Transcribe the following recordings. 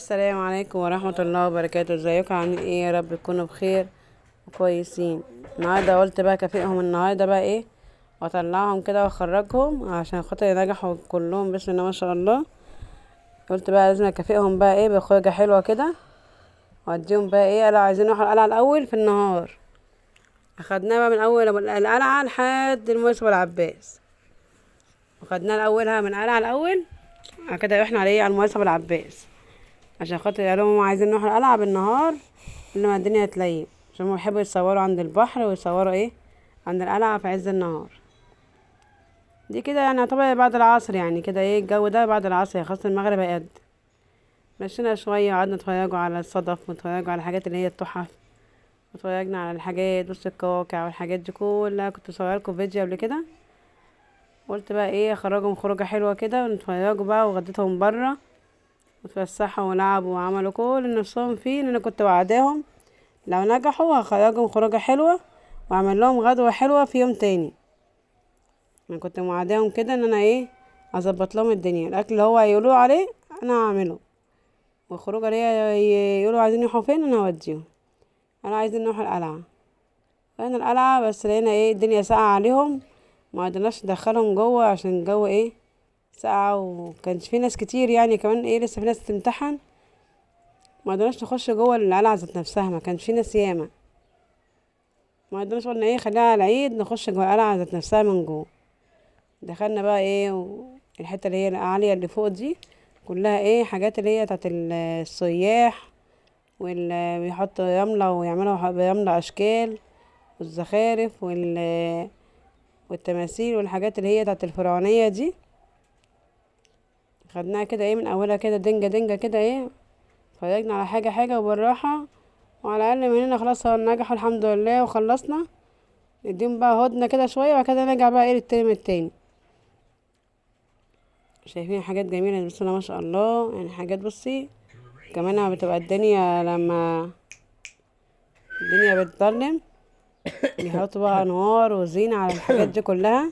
السلام عليكم ورحمة الله وبركاته. ازيكم عاملين ايه؟ يا رب تكونوا بخير وكويسين. النهارده قلت بقى اكافئهم النهارده بقى ايه، واطلعهم كده واخرجهم عشان خاطر ينجحوا كلهم بسم الله ما شاء الله. قلت بقى لازم اكافئهم بقى ايه بخروجه حلوه كده، واديهم بقى ايه قلعه. عايزين نروح القلعه الاول في النهار، اخدناه بقى من اول القلعه لحد الموسم العباس، وخدناه الاولها من قلعه الاول. بعد كده رحنا على الموسم العباس عشان خاطر قالوا ماما عايزين نروح القلعة بالنهار لما الدنيا تليل، عشان هما بيحبوا يتصوروا عند البحر ويصوروا ايه عند القلعة في عز النهار. دي كده يعني طبعا بعد العصر، يعني كده ايه الجو ده بعد العصر خاصة المغرب هيقد. مشينا شوية وقعدنا نتفرجوا على الصدف ونتفرجوا على الحاجات اللي هي التحف، واتفرجنا على الحاجات بص القواقع والحاجات دي كلها. كنت صورلكم فيديو قبل كده، قلت بقى ايه اخرجهم خروجة حلوة كده ونتفرجوا بقى، وغديتهم برا وتفسحوا ولعبوا وعملوا كل اللي نفسهم فيه، لان انا كنت وعداهم لو نجحوا هخرجهم خروجة حلوة واعمل لهم غدوة حلوة في يوم تاني. انا كنت موعداهم كده ان انا ايه اظبط لهم الدنيا، الاكل اللي هو هيقولوا عليه انا هعمله، والخروجة اللي هي يقولوا عايزين يروحوا فين انا هوديهم. انا عايزين نروح القلعة، فانا القلعة بس لقينا ايه الدنيا ساقعة عليهم، ما قدرناش ندخلهم جوه عشان الجو ايه ساقعة، وكانش في ناس كتير يعني كمان ايه لسه في ناس تمتحن، ما قدرناش نخش جوه القلعة ذات نفسها، ما كانش في ناس ياما. ما قدرناش قلنا ايه خليها على العيد نخش جوه القلعة ذات نفسها من جوه. دخلنا بقى ايه الحتة اللي هي العالية اللي فوق دي كلها ايه حاجات اللي هي بتاعت السياح، واللي بيحطوا رملة ويعملوا برملة اشكال، والزخارف والتماثيل والحاجات اللي هي بتاعت الفرعونية دي. خدناها كده ايه من اولها كده دنجة دنجة كده ايه، اتفرجنا على حاجة حاجة وبالراحة، وعلى الاقل مننا خلاص نجحوا الحمد لله وخلصنا. نديهم بقى هدنة كده شوية وبعد كده نرجع بقى ايه للترم التاني. شايفين حاجات جميلة بسم الله ما شاء الله، يعني حاجات بصي كمان لما بتبقى الدنيا لما الدنيا بتضلم بيحطوا بقى انوار وزينة على الحاجات دي كلها،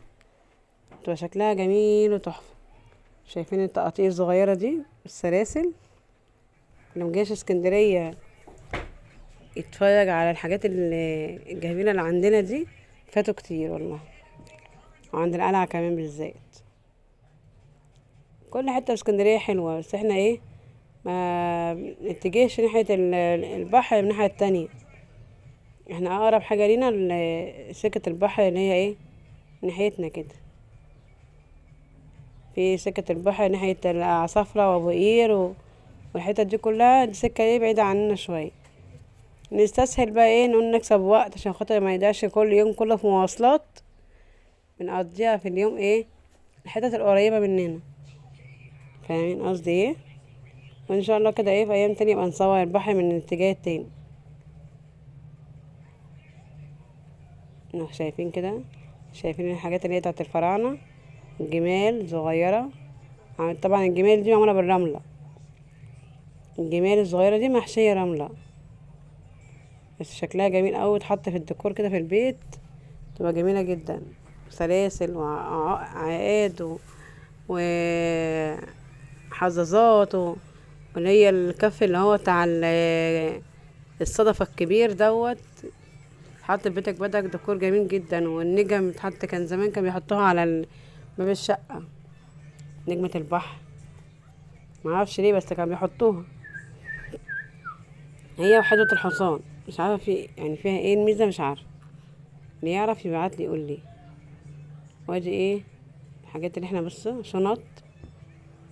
بتبقى شكلها جميل وتحفة. شايفين التقاطيع الصغيرة دي السلاسل، اللي مجاش اسكندرية يتفرج على الحاجات الجميلة اللي عندنا دي فاتوا كتير والله، وعند القلعة كمان بالذات. كل حتة في اسكندرية حلوة، بس احنا ايه ما نتجهش ناحية البحر من الناحية التانية. احنا اقرب حاجة لينا سكة البحر اللي هي ايه ناحيتنا كده، في سكة البحر ناحية العصافرة وابو قير والحتت دي كلها، دي سكة ايه بعيدة عننا شوية. نستسهل بقى ايه نقول نكسب وقت عشان خاطر ما يضيعش كل يوم كله في مواصلات، بنقضيها في اليوم ايه الحتت القريبة مننا. فاهمين قصدي ايه؟ وان شاء الله كده ايه في ايام تانية يبقى نصور البحر من الاتجاه التاني. شايفين كده، شايفين الحاجات اللي هي بتاعت الفراعنة، جمال صغيرة. طبعا الجمال دي معمولة بالرملة، الجمال الصغيرة دي محشية رملة، بس شكلها جميل اوي، تحط في الديكور كده في البيت تبقى جميلة جدا. سلاسل وعقاد وحظاظات واللي هي الكف اللي هو بتاع الصدفة الكبير دوت، حط في بيتك بدك ديكور جميل جدا. والنجم تحط كان زمان كان بيحطوها على باب الشقة، نجمة البحر معرفش ليه بس كان بيحطوها، هي وحدوة الحصان. مش عارفة في يعني فيها ايه الميزة، مش عارفة، اللي يعرف يبعتلي يقولي. وادي ايه الحاجات اللي احنا بص شنط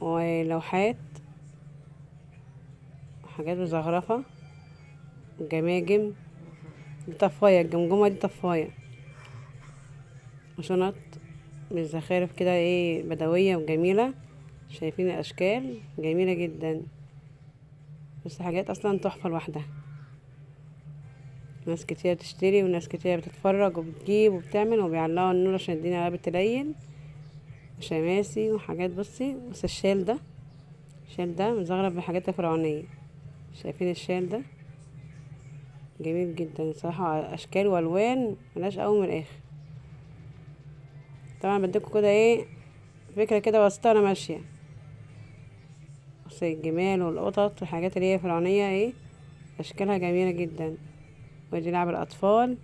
ولوحات وحاجات مزخرفة وجماجم. دي طفاية، الجمجمة دي طفاية، وشنط بالزخارف كده ايه بدوية وجميلة. شايفين الاشكال جميلة جدا، بس حاجات اصلا تحفة لوحدها. ناس كتير بتشتري وناس كتير بتتفرج وبتجيب وبتعمل وبيعلقوا النور عشان الدنيا بتليل، وشماسي وحاجات بصي. بس الشال ده مزخرف بحاجات فرعونية. شايفين الشال ده جميل جدا صراحة، اشكال والوان ملهاش اول من الاخر. طبعا بديكوا كده ايه فكرة كده بسيطة وانا ماشية. بص الجمال والقطط والحاجات اللي هي فرعونية ايه، اشكالها جميلة جدا. ودي لعب الاطفال،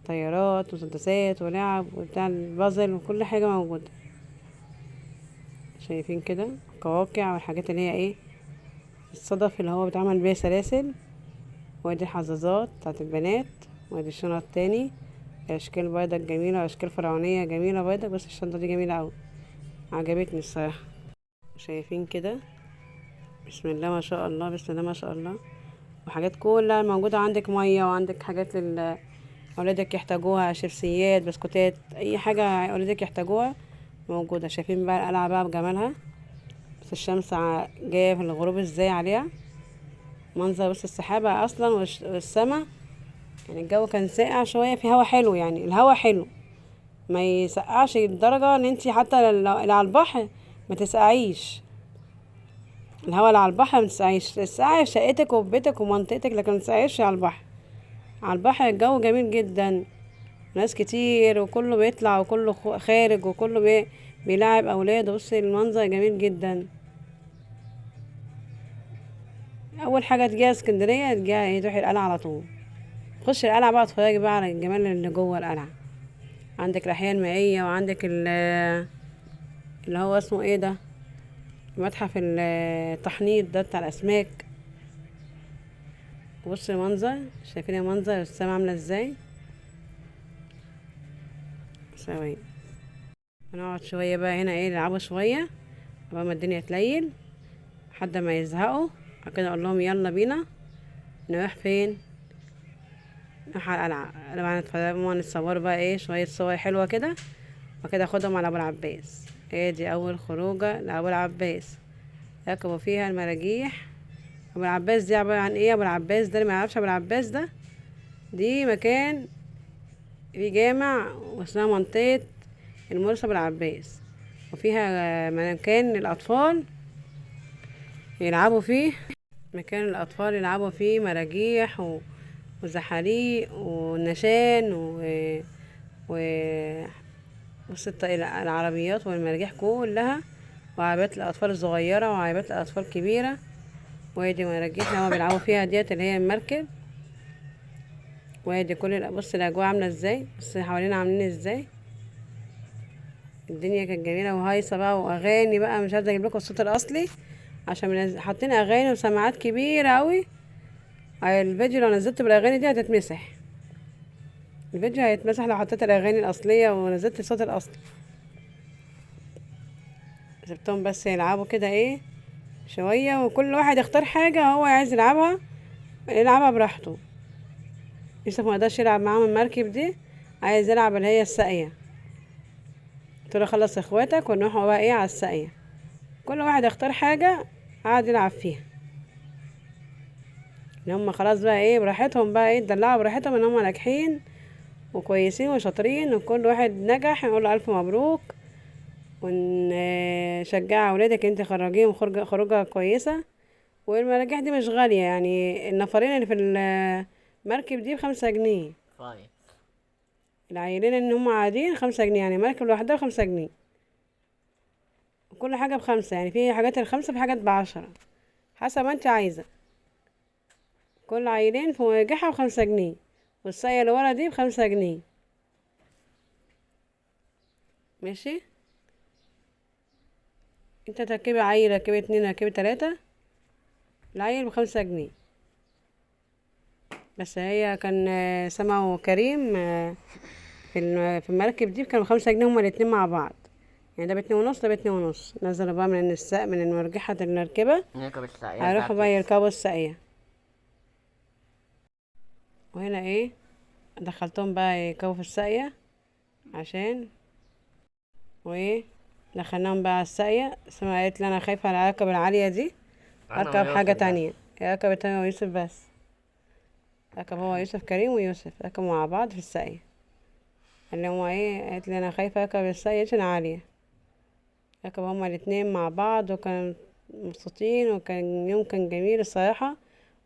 طيارات وسداسات ولعب وبتاع البازل وكل حاجة موجودة. شايفين كده قواقع والحاجات اللي هي ايه، الصدف اللي هو بيتعمل بيها سلاسل. وادي الحظاظات بتاعت البنات. وادي الشنط التاني، اشكال بيضة جميلة واشكال فرعونية جميلة بيضة. بس الشنطة دي جميلة اوي، عجبتني الصراحة. شايفين كده، بسم الله ما شاء الله، بسم الله ما شاء الله. وحاجات كلها موجودة عندك، مية وعندك حاجات أولادك يحتاجوها، شيبسيات بسكوتات، أي حاجة أولادك يحتاجوها موجودة. شايفين بقى القلعة بقى بجمالها. بس الشمس جاية في الغروب ازاي عليها، منظر. بس السحابة أصلا والسما، يعني الجو كان ساقع شوية، في هوا حلو، يعني الهوا حلو ما يسقعش لدرجة ان انتي حتى اللي على البحر ما تسقعيش. الهوا اللي على البحر ما تسقعيش، تسقعي في شقتك وفي بيتك ومنطقتك، لكن ما تسقعيش على البحر. على البحر الجو جميل جدا، ناس كتير وكله بيطلع وكله خارج وكله بيلعب اولاده. بصي المنظر جميل جدا. اول حاجه تجيها اسكندريه تجيها ايه، تروحي القلعه على طول. خش القلعه بقى، اتفرجي بقى على الجمال اللي جوه القلعه. عندك الاحياء المائيه، وعندك اللي هو اسمه ايه ده، متحف التحنيط ده بتاع الاسماك. بص المنظر، شايفين المنظر السما عامله ازاي. ثواني هنقعد شويه بقى هنا ايه، نلعبوا شويه قبل ما الدنيا تليل لحد ما يزهقوا. بعد كده اقول لهم يلا بينا نروح فين، نروح على القلعه. طبعا نتفرجوا نتصوروا بقى ايه شويه صور حلوه كده، وكده اخدهم على ابو العباس. ايه دي اول خروجه لابو العباس، ركبوا فيها المراجيح. ابو العباس دي عباره عن ايه، ابو العباس ده اللي ما يعرفش ابو العباس ده، دي مكان في جامع واسمها منطقه المرسى ابو العباس، وفيها مكان للاطفال يلعبوا فيه، مكان الاطفال يلعبوا فيه مراجيح وزحاليق ونشان و... بص العربيات والمراجيح كلها، وعربيات الاطفال الصغيره وعربيات الاطفال الكبيره. وادي مراجيح اللي هما بيلعبوا فيها ديت اللي هي المركب. وادي بص الاجواء عامله ازاي، بص حوالينا عاملين ازاي. الدنيا كانت جميله وهايصه بقى، واغاني بقى مش عايزه اجيب لكم الصوت الاصلي عشان حاطين اغاني وسماعات كبيره قوي. الفيديو لو نزلت بالاغاني دي هتتمسح، الفيديو هيتمسح لو حطيت الاغاني الاصليه ونزلت الصوت الاصلي. سبتهم بس يلعبوا كده ايه شويه، وكل واحد يختار حاجه هو عايز يلعبها، يلعبها براحته. يوسف ما قدرش يلعب معاهم المركب دي، عايز يلعب اللي هي الساقيه. قلت له خلص اخواتك ونروح بقى ايه على الساقيه. كل واحد يختار حاجه قعد يلعب فيها، ان هم خلاص بقى ايه براحتهم بقى ايه اتدلعوا براحتهم، ان هم ناجحين وكويسين وشاطرين، وكل واحد نجح نقول له الف مبروك، ونشجع اولادك انت خرجيهم خروجه كويسه. والمراجيح دي مش غاليه، يعني النفرين اللي في المركب دي ب5 جنيه. طيب. العيلين ان هم قاعدين 5 جنيه، يعني مركب لوحدها ب5 جنيه، وكل حاجه ب5. يعني في حاجات ال5، في حاجات ب10، حسب ما انت عايزه. كل عيلين في مراجيحها ب5 جنيه، والساقية اللي ورا دي ب5 جنيه. ماشي، انت تركبي عيل، ركبي 2، ركبي 3، العيل ب5 جنيه. بس هي كان سما وكريم في المركب دي كانوا ب5 جنيه هما الاتنين مع بعض، يعني ده ب2.5 ده ب2.5. نزلوا بقى من من المرجحة المركبة، نركب الساقية هيروحوا بقى بتاعتي. يركبوا الساقية. وهنا ايه، دخلتهم بقى يركبوا في الساقية عشان وايه، دخلناهم بقى على الساقية. سما قالت لي انا خايفة على الركب العالية دي، انا اركب حاجة ويوسف بس. تانية. ركب التانية ويوسف بس، ركب هو يوسف كريم ويوسف ركبوا مع بعض في الساقية. اللي هو ايه، قالت لي انا خايفة اركب الساقية عشان عالية. ركبوا هما الاتنين مع بعض وكانوا مبسوطين، وكان يوم كان جميل الصراحة.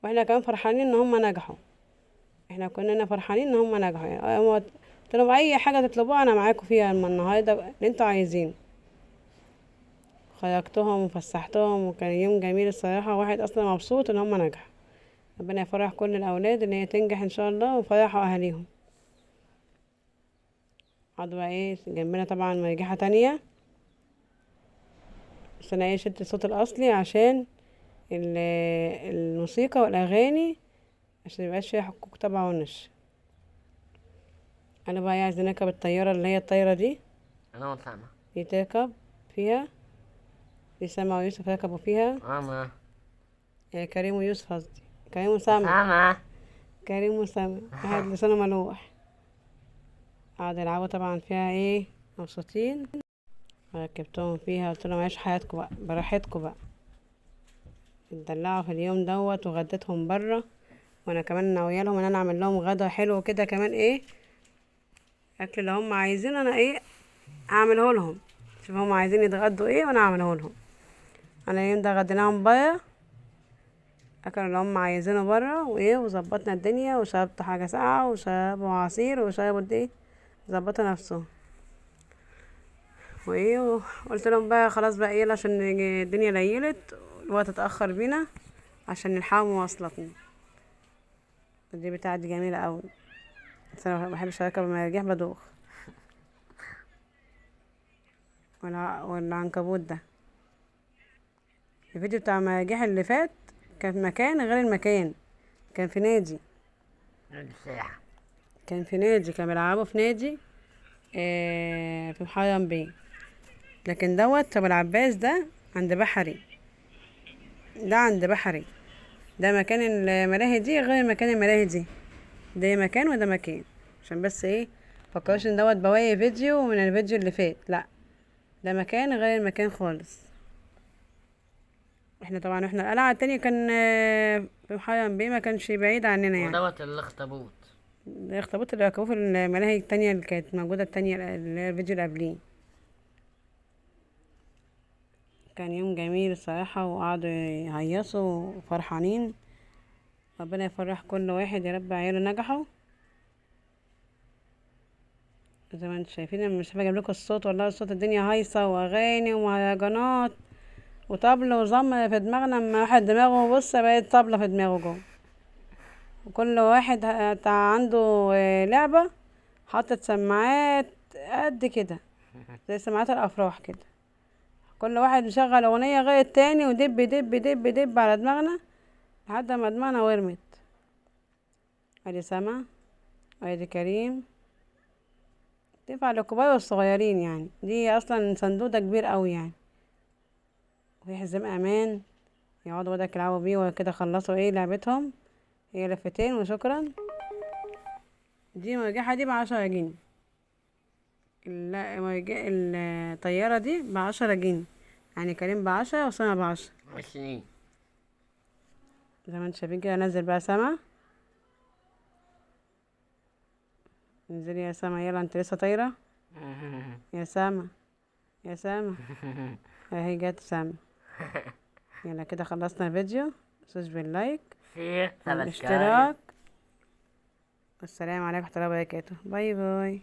واحنا كمان فرحانين ان هما نجحوا، احنا كنا فرحانين ان هما نجحوا. يعني هما قلت لهم اي حاجة تطلبوها انا معاكم فيها النهاردة اللي انتوا عايزين. خيجتهم وفسحتهم، وكان يوم جميل الصراحة، واحد اصلا مبسوط ان هم نجحوا. ربنا يفرح كل الاولاد ان هي تنجح ان شاء الله ويفرحوا اهاليهم. قعدوا بقى ايه جنبنا طبعا مرجحة تانية، بس انا ايه شلت الصوت الاصلي عشان الموسيقى والاغاني، عشان ميبقاش فيها حقوق طبع ونشر. انا بقى عايزة نركب الطيارة اللي هي الطايرة دي، انا وسامة دي تركب فيها، دي سما ويوسف يركبوا فيها. ماما كريم ويوسف قصدي، كريم وسما. سامة كريم وسما واحد لسانه ملوح. قعدوا يلعبوا طبعا فيها ايه مبسوطين. ركبتهم فيها قلت لهم عيشوا حياتكم بقى براحتكم بقى، اتدلعوا في اليوم دوت، وغديتهم برا. وانا كمان ناويه لهم ان انا اعمل لهم غدا حلو كده كمان، ايه اكل اللي هم عايزين انا ايه اعمله لهم. شوف هم عايزين يتغدوا ايه وانا اعمله لهم. انا اليوم ده غديناهم برا، اكلوا اللي هم عايزينه برا وايه، وظبطنا الدنيا، وشربت حاجه ساقعه وشربوا عصير وشربوا ايه، ظبطوا نفسهم وايه. قلت لهم بقى خلاص بقى ايه عشان الدنيا ليلت، الوقت اتاخر بينا عشان نلحق مواصلاتنا. دي بتاعتي جميله قوي، بس انا مبحبش اركب المراجيح بدوخ. والعنكبوت ده، الفيديو بتاع المراجيح اللي فات كان في مكان غير المكان، كان في نادي. الساحة كان في نادي، كانوا بيلعبوا في نادي في محرم بيه. لكن دوت ابو العباس ده عند بحري، ده عند بحري. ده مكان الملاهي دي غير مكان الملاهي دي، ده مكان وده مكان، عشان بس ايه مفكروش ان دوت بواقي فيديو من الفيديو اللي فات، لا ده مكان غير المكان خالص. احنا طبعا القلعة التانية كان في محرم بيه، ما كانش بعيد عننا يعني. ودوت الاخطبوط. الاخطبوط اللي ركبوه في الملاهي التانية اللي كانت موجودة التانية اللي هي الفيديو اللي قبليه. كان يوم جميل الصراحة، وقعدوا يهيصوا وفرحانين. ربنا يفرح كل واحد يا رب، عياله نجحوا زي ما انتم شايفين. انا مش هجيب لكم الصوت، والله الصوت الدنيا هايصة واغاني ومهرجانات وطبل وزمر في دماغنا. اما واحد دماغه بص بقت طبلة في دماغه جوه، وكل واحد عنده لعبة حاطط سماعات قد كده زي سماعات الافراح كده، كل واحد مشغل اغنية غير التاني، ودب دب دب دب على دماغنا لحد ما دماغنا ورمت. ادي سما وادي كريم، تنفع للكبار والصغيرين يعني، دي اصلا صندوق ده كبير قوي يعني. وفي حزام امان يقعدوا بدك يلعبوا بيه، وكده خلصوا ايه لعبتهم، هي لفتين وشكرا. دي مرجحة دي ب10 جنيه، الطيارة دي ب10 جنيه، يعني كريم ب10 وسما ب10. 20 زي ما انتوا شايفين كده. انزل بقى سما، انزلي يا سما يلا، انت لسه طايرة يا سما، يا سما. اهي جت سما. يلا كده خلصنا الفيديو، متنسوش باللايك شير سبسكرايب. والاشتراك. والسلام عليكم ورحمة الله وبركاته. باي باي.